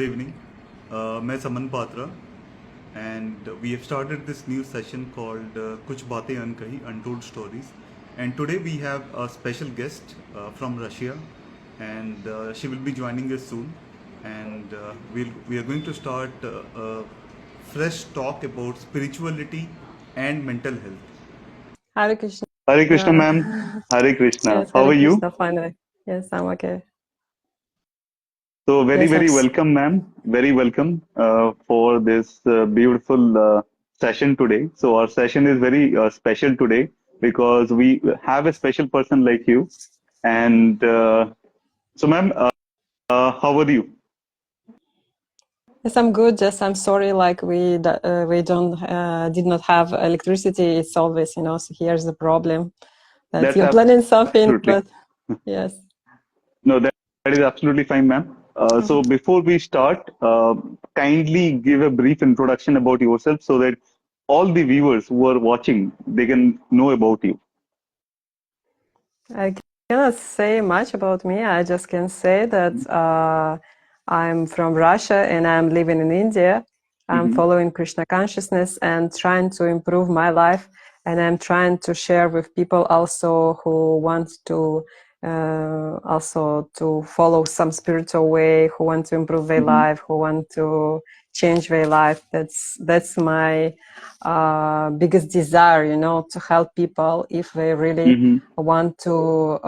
good evening. मैं समन Patra and we have started this new session called कुछ बातें अनकही Untold Stories, and today we have a special guest from Russia, and she will be joining us soon, and we are going to start a fresh talk about spirituality and mental health. Hare Krishna. Hare Krishna, ma'am. Hare Krishna. Yes, How Hare are you? Krishna, finally. Yes, I'm okay. So very, Yes, very welcome, ma'am. Very welcome for this beautiful session today. So our session is very special today because we have a special person like you. And so, ma'am, how are you? yes, I'm good. Just I'm sorry, like we don't did not have electricity. It's always, so here's the problem that That's you're planning something, absolutely. but yes. No, that is absolutely fine, ma'am. So before we start, kindly give a brief introduction about yourself so that all the viewers who are watching, they can know about you. I cannot say much about me. I just can say that I'm from Russia and I'm living in India. I'm following Krishna consciousness and trying to improve my life. And I'm trying to share with people also who want to also to follow some spiritual way, who want to improve their life, who want to change their life. That's my biggest desire, to help people if they really want to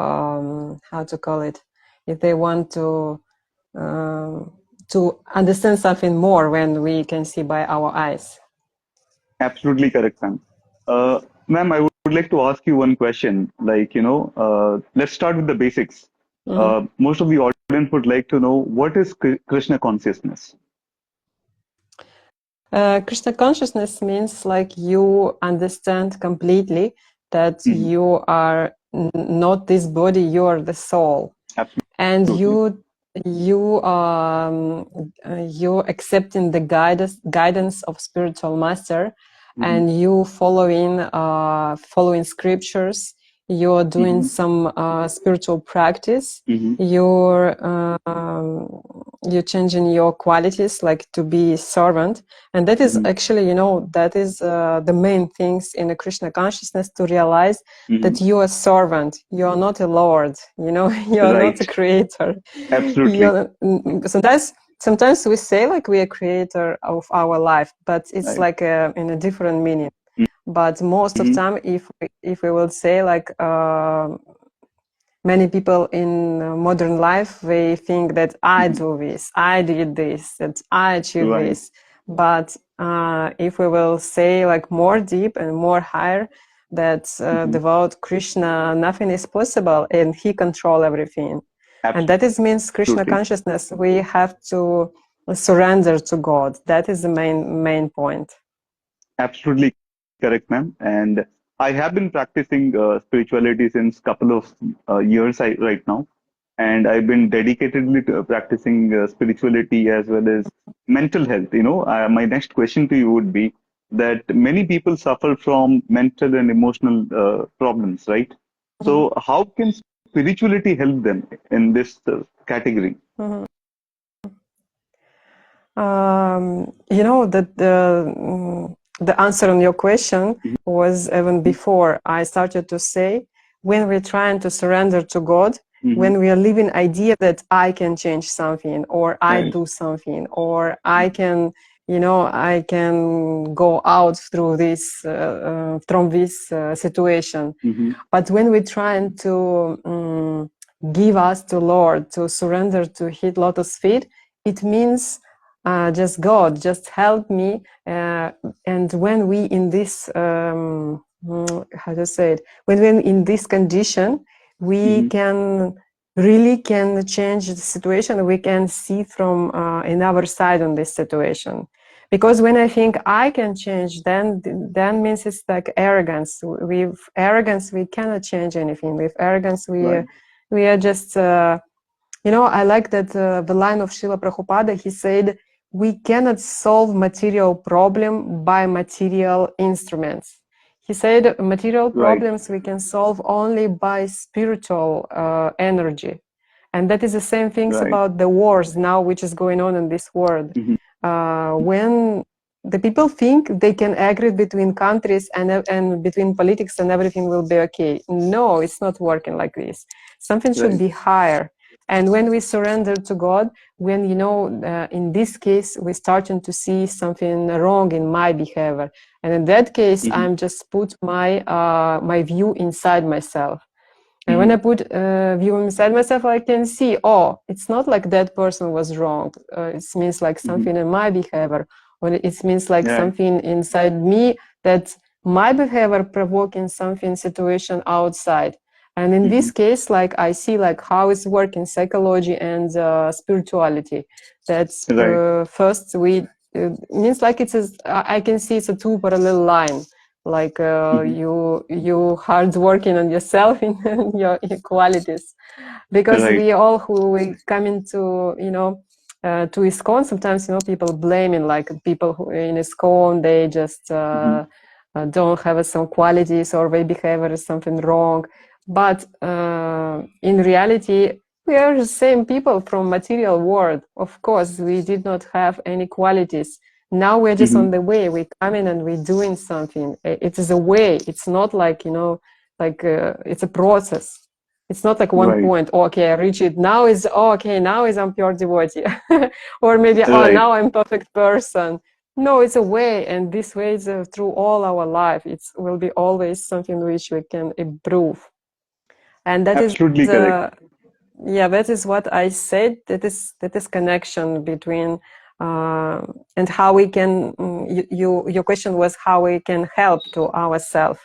how to call it, if they want to understand something more when we can see by our eyes. Absolutely correct, ma'am. Ma'am, I would like to ask you one question. Like, let's start with the basics. Most of the audience would like to know what is Krishna consciousness? Krishna consciousness means like you understand completely that you are not this body, you are the soul. Absolutely. And you accepting the guidance of spiritual master, and you following scriptures. You're doing some spiritual practice. You're changing your qualities, like to be servant, and that is actually, that is the main things in the Krishna consciousness, to realize that you are a servant. You are not a lord. You are not a creator. Absolutely. Sometimes we say like we are creator of our life, but it's like in a different meaning. But most of time, if we will say like many people in modern life, they think that I do this, I did this, that I achieved this. But if we will say like more deep and more higher, that without Krishna nothing is possible, and he control everything. Absolutely. And that is means Krishna consciousness. We have to surrender to God. That is the main point. Absolutely correct, ma'am. And I have been practicing spirituality since couple of years right now, and I've been dedicatedly practicing spirituality as well as mental health. My next question to you would be that many people suffer from mental and emotional problems, right? So how can spirituality help them in this category? That the answer on your question was even before I started to say, when we're trying to surrender to God, when we are living idea that I can change something, or I do something, or I can, I can go out through this from this situation. But when we're trying to give us to Lord, to surrender to His lotus feet, it means just God, just help me. And when we in this, how to say it, when we're in this condition, we can really change the situation. We can see from another side on this situation. Because when I think I can change, then means it's like arrogance. With arrogance, we cannot change anything. With arrogance, we are just, I like that the line of Srila Prabhupada. He said, we cannot solve material problem by material instruments. He said material problems we can solve only by spiritual energy. And that is the same things Right. about the wars now, which is going on in this world. When the people think they can agree between countries and between politics and everything will be okay. No, it's not working like this. Something should Right. be higher. And when we surrender to God, when, you know, in this case, we're starting to see something wrong in my behavior. And in that case, I'm just put my, my view inside myself. And when I put view inside myself, I can see, oh, it's not like that person was wrong. It means like something in my behavior, or it means like Yeah. something inside me that my behavior provoking something situation outside. And in this case, like I see like how it's working psychology and spirituality. That's Right. first we means like it's I can see it's a two parallel line. Like you hard working on yourself in your qualities, because Right. we all who we come into, you know, to ISKCON, sometimes, you know, people blaming like people who in ISKCON, they just don't have some qualities or their behavior is something wrong. But in reality, we are the same people from material world. Of course, we did not have any qualities. Now we're just on the way. We come in and we're doing something. It is a way. It's not like, you know, like it's a process. It's not like one Right. point. Oh, okay, I reach it. Now is okay. Now is I'm pure devotee, or maybe oh Right. now I'm perfect person. No, it's a way, and this way is through all our life. It will be always something which we can improve, and that is Absolutely correct. yeah, that is what I said. That is connection between and how we can. Your question was how we can help to ourselves.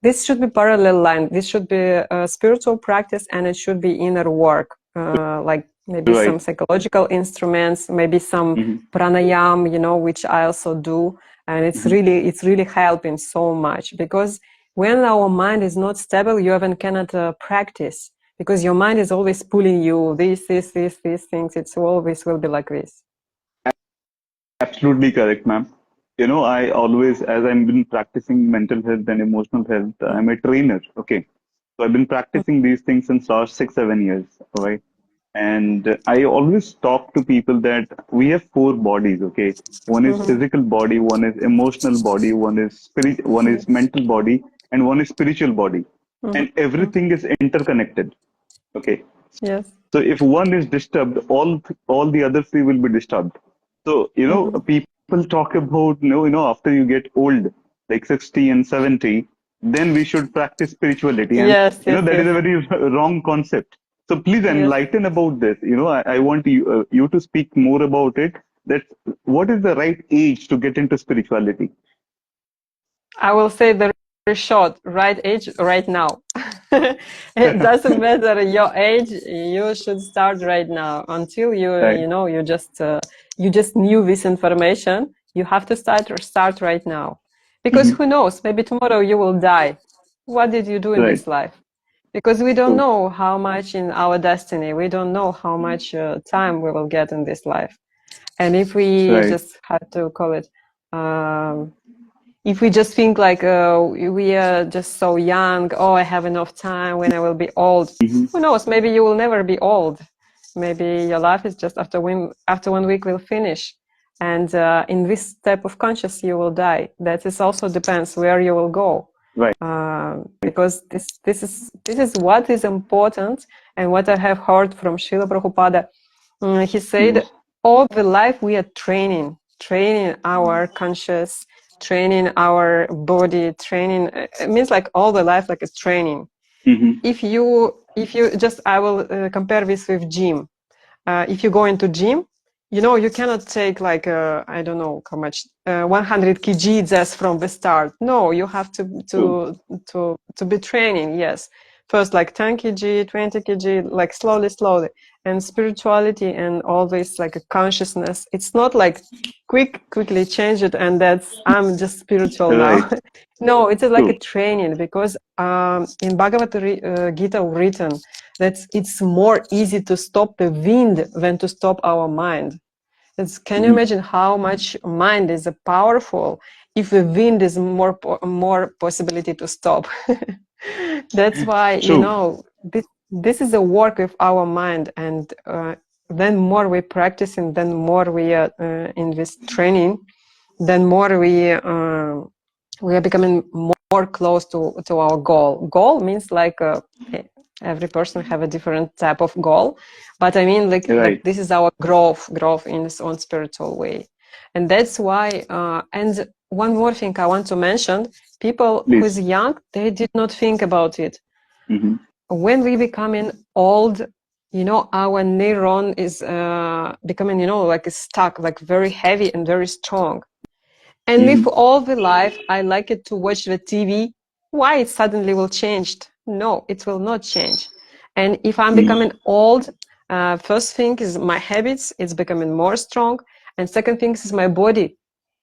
This should be parallel line. This should be a spiritual practice, and it should be inner work, like maybe some Right. psychological instruments, maybe some pranayam, you know, which I also do, and it's really helping so much, because when our mind is not stable, you even cannot practice, because your mind is always pulling you these things. It's always will be like this. Absolutely correct, ma'am. You know, I always, as I've been practicing mental health and emotional health, I'm a trainer. Okay. So I've been practicing these things since last 6, 7 years. All right. And I always talk to people that we have 4 bodies. Okay. One is physical body, one is emotional body, one is spirit, one is mental body, and one is spiritual body. And everything is interconnected. Okay. Yes. So if one is disturbed, all the other 3 will be disturbed. So people talk about after you get old, like 60 and 70, then we should practice spirituality, and Yes, yes, that is yes, a very wrong concept. So please yes. enlighten about this. I want you to speak more about it. That what is the right age to get into spirituality? I will say the very short, right age, right now. It doesn't matter your age, you should start right now. Until Right. you just knew this information, you have to start right now. Because who knows, maybe tomorrow you will die. What did you do in Right. this life? Because we don't True. know how much in our destiny, we don't know how much time we will get in this life. And if we Right. just had to call it, if we just think like we are just so young, oh, I have enough time when I will be old. Who knows? Maybe you will never be old. Maybe your life is just after 1 week will finish, and in this type of conscious you will die. That is also depends where you will go, Right. because this is what is important, and what I have heard from Srila Prabhupada. He said, all the life we are training our conscious, training our body, training. It means like all the life like a training. If you just, I will compare this with gym. If you go into gym, you cannot take like I don't know how much 100 kg just from the start. No, you have to be training. Yes, first like 10 kg, 20 kg, like slowly. And spirituality and all this like a consciousness, it's not like quickly change it and that's I'm just spiritual now. Right. No, it is like a True. training, because in Bhagavad Gita written that it's more easy to stop the wind than to stop our mind. Can you imagine how much mind is powerful if the wind is more possibility to stop? That's why True. this is a work of our mind, and then more we practice, and then more we are in this training, then more we are becoming more close to our goal. Goal means like every person have a different type of goal, but I mean like this is our growth in its own spiritual way. And that's why and one more thing I want to mention, people who's young, they did not think about it. When we becoming old, you know, our neuron is becoming, you know, like stuck, like very heavy and very strong. And if all the life I like it to watch the TV, why it suddenly will change? No, it will not change. And if I'm becoming old, first thing is my habits, it's becoming more strong. And second thing is my body.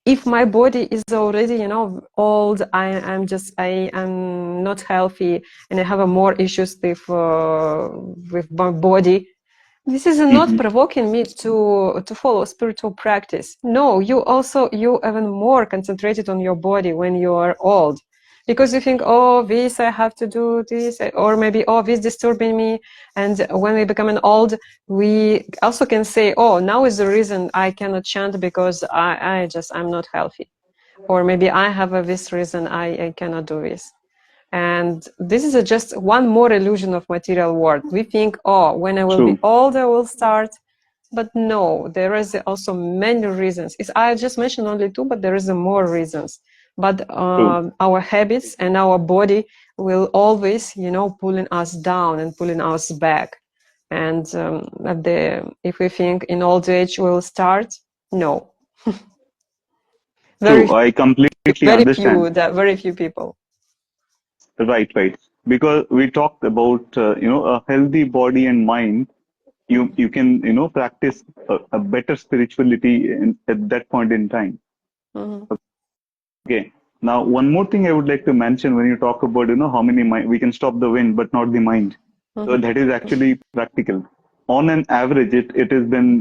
If my body is already, you know, old, I'm not healthy, and I have more issues with my body. This is not provoking me to follow spiritual practice. No, you even more concentrated on your body when you are old, because you think, oh, this I have to do this, or maybe, oh, this disturbing me. And when we become old, we also can say, oh, now is the reason I cannot chant because I'm not healthy, or maybe I have this reason I cannot do this. And this is just one more illusion of material world. We think, oh, when I will be old, I will start. But no, there is also many reasons. I just mentioned only two, but there is more reasons. But our habits and our body will always, you know, pulling us down and pulling us back. And if we think in old age we'll start, no. I completely understand. Very few people. Right. Because we talked about a healthy body and mind. You can practice a better spirituality at that point in time. Okay. Now, one more thing I would like to mention when you talk about how many we can stop the wind but not the mind. So that is actually practical. On an average, it has been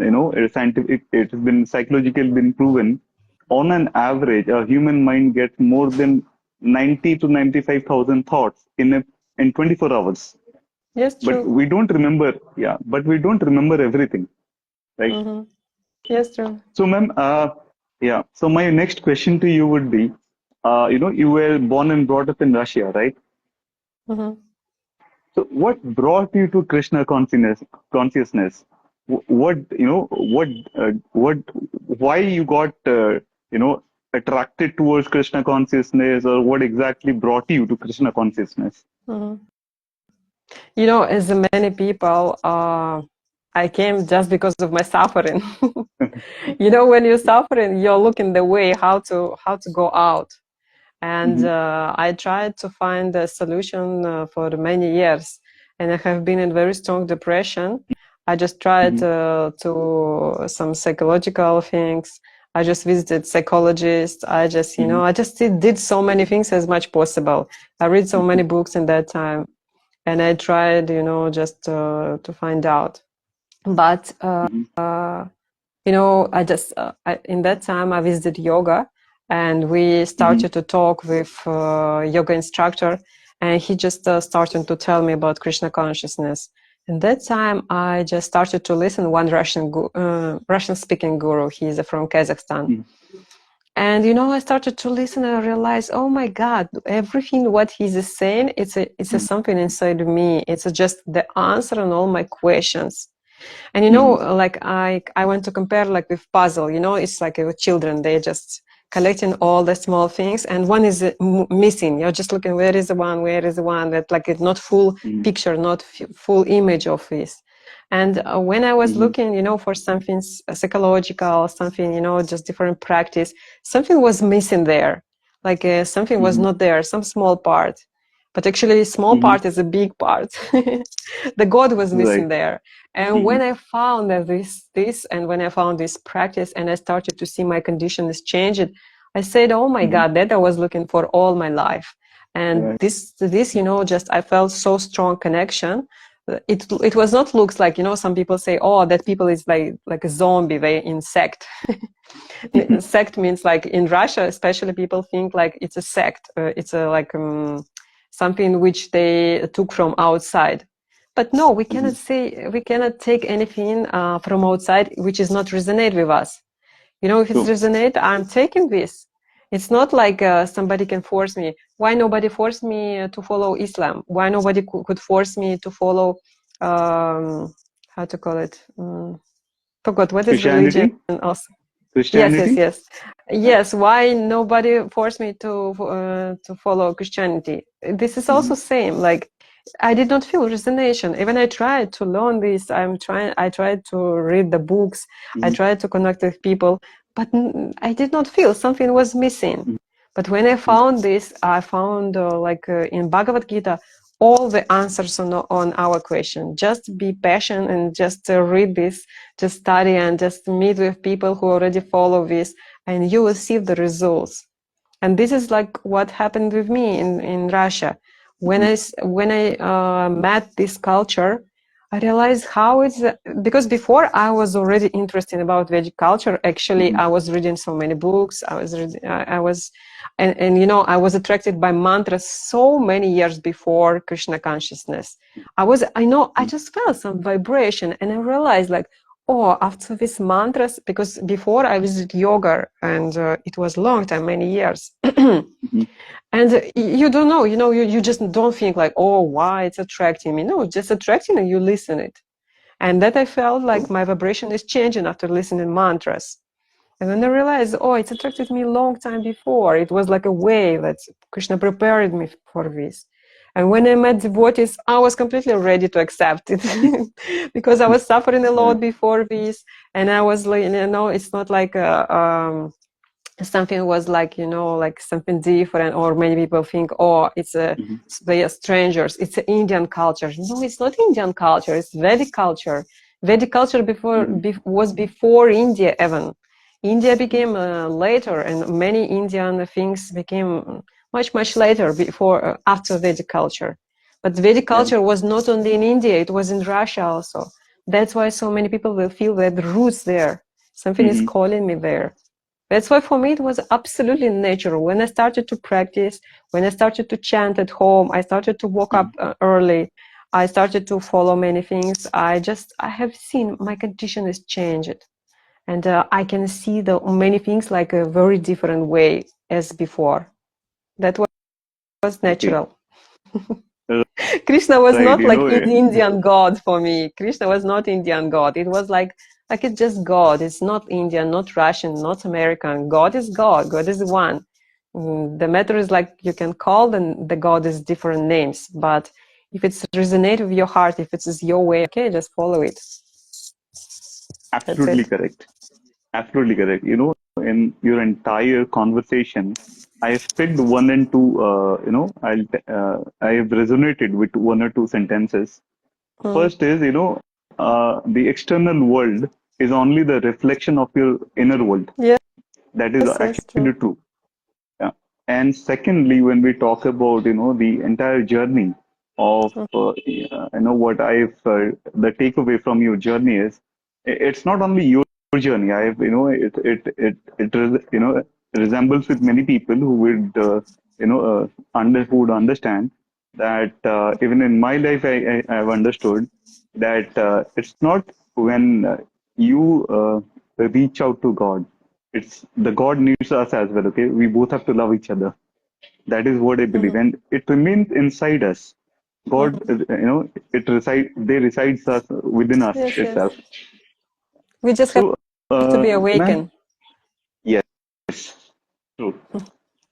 scientific. It has been psychologically been proven. On an average, a human mind gets more than 90 to 95,000 thoughts in 24 hours. Yes, true. But we don't remember. Yeah, but we don't remember everything, right? Yes, true. So, ma'am, yeah. So my next question to you would be, you were born and brought up in Russia, right? So what brought you to Krishna consciousness? Why you got, attracted towards Krishna consciousness, or what exactly brought you to Krishna consciousness? You know, as many people, I came just because of my suffering. You know, when you're suffering, you're looking the way how to go out. And I tried to find a solution for many years, and I have been in very strong depression. I just tried to some psychological things. I just visited psychologists. I just, I just did so many things as much possible. I read so many books in that time, and I tried, just to find out. But in that time I visited yoga. And we started to talk with yoga instructor, and he just started to tell me about Krishna consciousness. And that time, I just started to listen one Russian-speaking guru. He's from Kazakhstan. And I started to listen, and I realized, oh my God, everything what he's saying, it's something inside of me. It's just the answer on all my questions. And like I want to compare like with puzzle. It's like with children, they just collecting all the small things, and one is missing. You're just looking, where is the one, that like it's not full picture, not full image of this. And when I was looking, for something psychological, something, just different practice, something was missing there. Like something was not there, some small part. But actually, small part is a big part. The God was missing there. And when I found this, and when I found this practice, and I started to see my condition is changed, I said, oh my God, that I was looking for all my life. And this, just I felt so strong connection. It was not looks like, some people say, oh, that people is like a zombie, they insect. Sect means like in Russia, especially people think like it's a sect. It's a like something which they took from outside. but no, we cannot say, we cannot take anything from outside which is not resonate with us. You know, if it's True. resonate, I'm taking this. It's not like somebody can force me. Why nobody forced me to follow Islam? Why nobody could force me to follow, how to call it? Forgot, what is religion? Christianity? Also, yes, yes, Christianity? yes, yes. Why nobody forced me to follow Christianity? This is also same. Like, I did not feel resonation. Even I tried to learn this. I tried to read the books. I tried to connect with people, but I did not feel something was missing. But when I found this, I found in Bhagavad Gita, all the answers on our question. Just be patient and just read this, just study and just meet with people who already follow this, and you will see the results. And this is like what happened with me in Russia. When I met this culture, I realized how it's, because before I was already interested about Vedic culture. Actually, I was reading so many books. I was, and you know, I was attracted by mantras so many years before Krishna consciousness. I just felt some vibration, and I realized like, oh, after these mantras, because before I visited yoga, and it was long time, many years. And you don't know, you know, you just don't think like, oh, why it's attracting me. No, just attracting, and you listen it. And that I felt like my vibration is changing after listening mantras. And then I realized, oh, it's attracted me a long time before. It was like a way that Krishna prepared me for this. And when I met devotees, I was completely ready to accept it because I was suffering a lot before this. And I was like, you know, it's not like something was like, you know, like something different, or many people think, oh, they are strangers, it's an Indian culture. No, it's not Indian culture, it's Vedic culture. Vedic culture was before India even. India became later, and many Indian things became much later, before after Vedic culture. But Vedic culture was not only in India, it was in Russia also. That's why so many people will feel that the roots there, something is calling me there. That's why for me it was absolutely natural. When I started to practice, when I started to chant at home, I started to wake up early, I started to follow many things. I have seen my condition is changed. And I can see the many things like a very different way as before. That was natural. Krishna was Right, not you like know, Indian God for me. Krishna was not Indian God. It was like it's just God. It's not Indian, not Russian, not American. God is God. God is one. The matter is like you can call the God is different names, but if it's resonate with your heart, if it's your way, okay, just follow it. That's absolutely it. correct. Absolutely correct. You know, in your entire conversation, I have picked one and two, I have resonated with one or two sentences. First is, you know, the external world is only the reflection of your inner world. Yes, That is yes, true. actually true. Yeah. And secondly, when we talk about, you know, the entire journey of, what the takeaway from your journey is, it's not only your journey. It resembles with many people who would, who would understand that even in my life, I have understood that it's not when you reach out to God, it's the God needs us as well. Okay, we both have to love each other. That is what I believe, and it remains inside us. God, they resides us within us Yes, yes. itself. We just have So, to be ma'am, awakened. yes, true.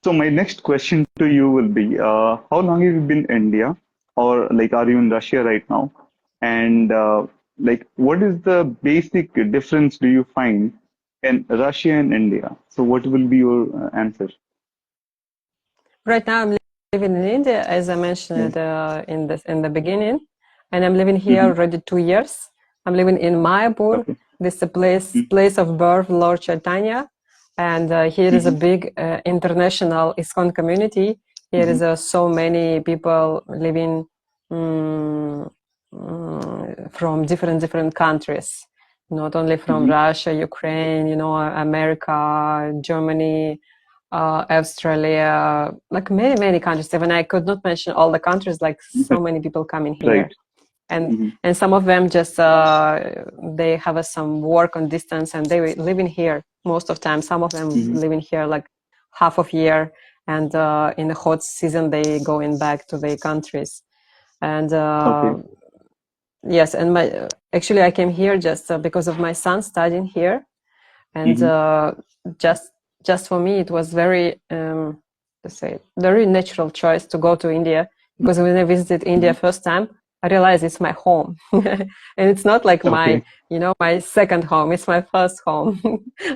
So my next question to you will be, how long have you been in India, or like, are you in Russia right now? And like, what is the basic difference do you find in Russia and India? So what will be your answer? Right now, I'm living in India, as I Yeah. mentioned in the beginning, and I'm living here Mm-hmm. already 2 years. I'm living in Mayapur. Okay. This is the place of birth, Lord Chaitanya, and here is a Mm-hmm. big international ISKCON community. Here is so many people living from different countries, not only from Mm-hmm. Russia, Ukraine, you know, America, Germany, Australia, like many countries. Even I could not mention all the countries, like so many people coming Right. here. and some of them just they have some work on distance, and they live in here most of time. Some of them live in here like half of year, and in the hot season they going back to their countries. And yes, and actually I came here just because of my son studying here, and just for me it was very very natural choice to go to India, because when I visited India first time, I realized it's my home. And it's not like my second home, it's my first home.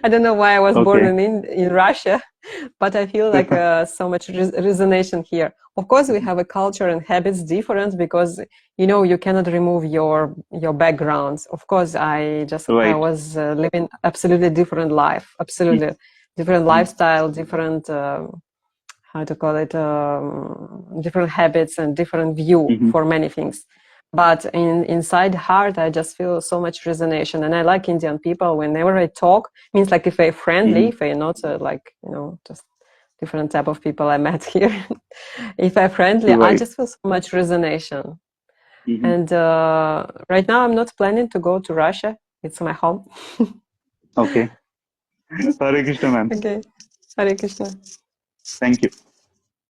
I don't know why I was born in Russia, but I feel like so much resonation here. Of course, we have a culture and habits different, because you cannot remove your backgrounds. Of course, I was living absolutely different life, absolutely different lifestyle, different how to call it, different habits and different view for many things. But inside heart, I just feel so much resonation. And I like Indian people. Whenever I talk, means like if they're friendly, if they're not just different type of people I met here. If I'm friendly, I just feel so much resonation. And right now I'm not planning to go to Russia. It's my home. Okay. Hare Krishna, ma'am. Okay. Hare Krishna. Thank you.